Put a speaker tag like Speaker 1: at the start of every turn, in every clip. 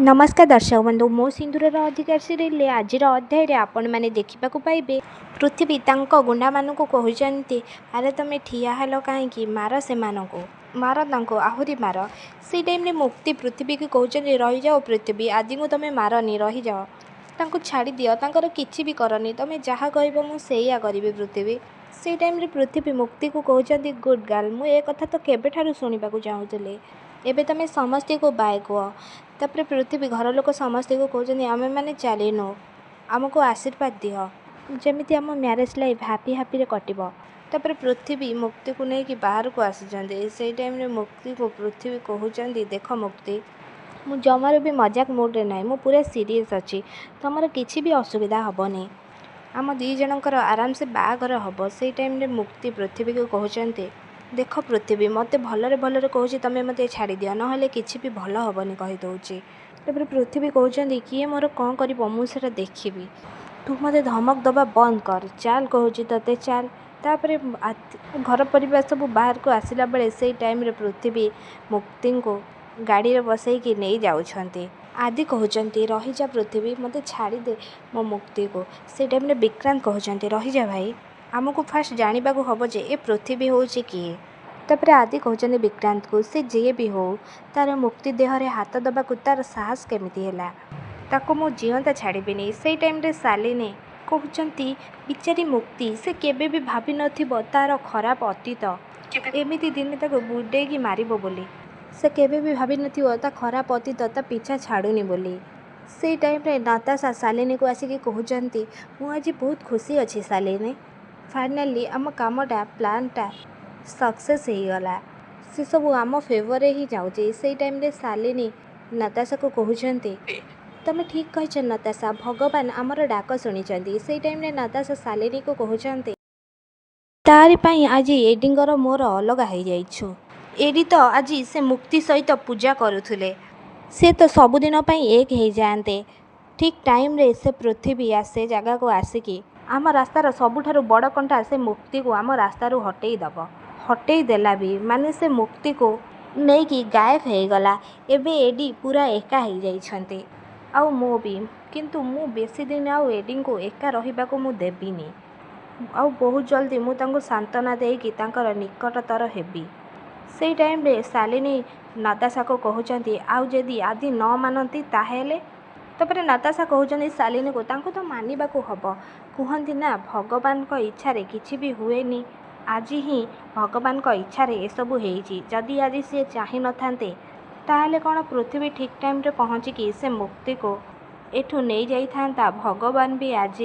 Speaker 1: नमस्कार दर्शक बंधु मो सिंदूर अधिकार सीरियल आज अध्याय आपण मैंने देखा पाइबे पृथ्वी तांको गुंडा मानू कहते अरे तुम ठिया हेल कहीं मार से मार आहरी मार से टाइम रे मुक्ति पृथ्वी को कहते रही जाओ पृथ्वी आदि को तुम मारनी रही जाओ तांको छाड़ी दियो तांकर किछि भी करनी तुम जहाँ कह मुझे करी पृथ्वी से टाइम रे पृथ्वी मुक्ति को कहते गुड गर्ल मुझे कथा तो केबेठारु शुणा चाहूली एबे तुम समस्ते को बाय कह तापर पृथ्वी घर लोक समस्ते को कहते आम मैंने चलीनु आमको आशीर्वाद दिह जमी आम म्यारेज लाइफ हापी हापी कटिब तापर पृथ्वी मुक्ति को लेकिन बाहर को आसी से टाइम रे मुक्ति को पृथ्वी कहते देख मुक्ति मु जमार भी मजाक मूड्रे ना मु पूरा सीरीयस अच्छी तुमर किसी भी असुविधा हेनी आम दी जनकर आराम से बाहागर हम से टाइम रे मुक्ति पृथ्वी को कहते देख पृथ्वी मत भलरे भलरे कहूँ तुम मत छाड़ दि ना कि भी भल हेनी कहीदे तापर पृथ्वी कहते किए मोर कौन कर मुझे देखी तू मत धमक दबा बंद कर चाल कहूँ ते चाल तापर घर परिवार सब बाहर को आसला बेले से टाइम रे पृथ्वी मुक्ति को गाड़ी रे बसैकी नहीं जाउछंती आदि कहते रही जा पृथ्वी मत छाड़ी दे मो मुक्ति को से टाइम रे विक्रांत कहते रही जा भाई आमको फास्ट जानवा हम जे ए पृथ्वी हूँ किए तापर आदि कहते विक्रांत को से जे भी हो तार मुक्ति देहरे हाथ दबा तार साहस केमिति हैला ताको मो जीवंता छाड़बीनी से टाइम रे शालिनी कहते बिचारी मुक्ति से केबे भी भाभी नथिबो तार खराब अतीत एमिति दिने ताको बुडेगी मारिबो बोली से केबे भी भाभी नथिबो ता खराब अतीत ता पीछा छाड़ुनी बोली से टाइम रे नताशा शालिनी को आसिक कहते मु आज बहुत खुशी अच्छी शालिनी फाइनाली आम कामटा प्लानटा सक्सेस हो गला से सब आम फेवर ही जाऊँगी से टाइम रे शालिनी नताशा को कहते तुम ठीक कह नताशा भगवान आमर डाक शुणी से टाइम रे नताशा शालिनी को कहते तारिपाई आज एडिंगर मोर अलग हो जाइछु एडी तो आज से मुक्ति सहित पूजा करुले से तो सबुदिन एक हो जाते ठीक टाइम रे से पृथ्वी आसे जगह को आसिकी आम रास्तार सबुठारु बड़ कंटा से मुक्ति को आम रास्तारू हटई दब हटई देला भी माने से मुक्ति को नहीं कि गायब हो गला एबे एडी पूरा एका हो जाइछंती आउ मो भी किंतु मु बेसी दिन आउ एडी को एका रहिबा को मु देबिनी आउ बहुत जल्दी मु तांको सांत्वना देकी तांकर निकटतर हेबी से टाइम रे शालिनी नताशा को कहते आउ जदि आदि न मानती ताहेले तापर नताशा कहते शालिनी को तांको तो मानिबा को हबो कहती ना भगवान को इच्छा रे किछि भी हुएनी आज ही भगवान को इच्छा रे एसबू होईची जदि आज सी चाहि न थांते ताहले कौन पृथ्वी ठीक टाइम रे पहुँचिकी से मुक्ति को एठू नहीं जाई थांता भगवान भी आज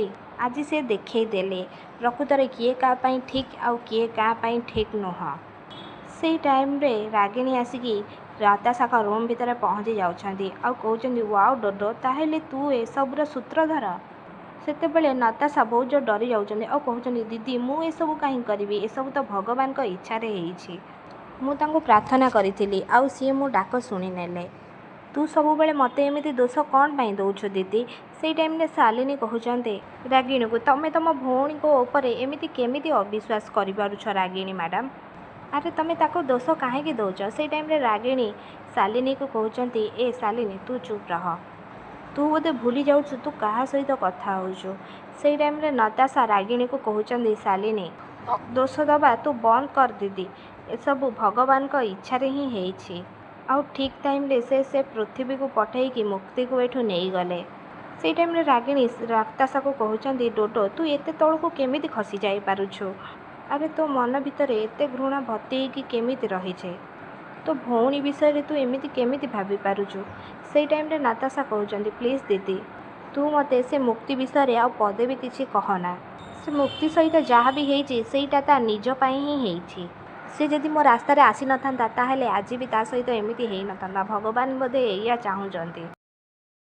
Speaker 1: से देखई देले प्रकृत रे किए का पाई ठीक आउ किए का पाई ठीक नुह से टाइम रे रागिणी आसिकी नताशा का रूम भितर पहुँची जाउछंती आउ कहउछंती वाओ डोडो ताहेले तू ए सबुर सूत्रधर सेतेबेले नताशा बहुत जो डरी जाउछंती आउ कहउछंती दीदी मु ए सब काहे करिवि ए सब तो भगवान को इच्छा रे हेइछि मु तांको प्रार्थना करिथिली आउ सी मो डाक शुणी नेले तू सब बेले मते एमिति दोष कौन पाई दउछु दीदी से टाइम रे शालिनी कहउछंती रागिणी को तमे तम भौणी को ऊपर एमिति केमिति अविश्वास करि पारुछ रागिणी मैडम अरे तुम ताको दोष कहीं दौच से टाइम रे रागिणी शालिनी को कहते ए शालिनी तू चुप रह तू बोधे भूली जाऊँ तू क्या सहित कथा हो से टाइम रे नताशा रागिणी को कहते शालिनी दोष दबा तू बंद कर दीदी ए सब भगवान को इच्छा रे ही हेइछि आउ ठीक टाइम रे से पृथ्वी को पठेकी मुक्ति को एठू नहीं गले से टाइम रे रागिणी नताशा को कहते डोडो तू एते तल को केमिति खसी जाई पारुछु अरे तो मन भितर एते घृणा भर्ती कि केमिति रहिछे तो भौणी विषय तू एमिति केमिति भाभी पारुछु से टाइम रे नताशा कहउछंती प्लीज दीदी तू मते से मुक्ति विषय आ पदे भी किछि कहना से मुक्ति सहित जहाँ भी हेइछि सेटा ता निज पाई ही हेइछि से जदि मो रास्ता रे आसी न थांता ताहेले आज भी ता सहित एमिति हेइ न थांता भगवान बोधे एया चाहुचंती।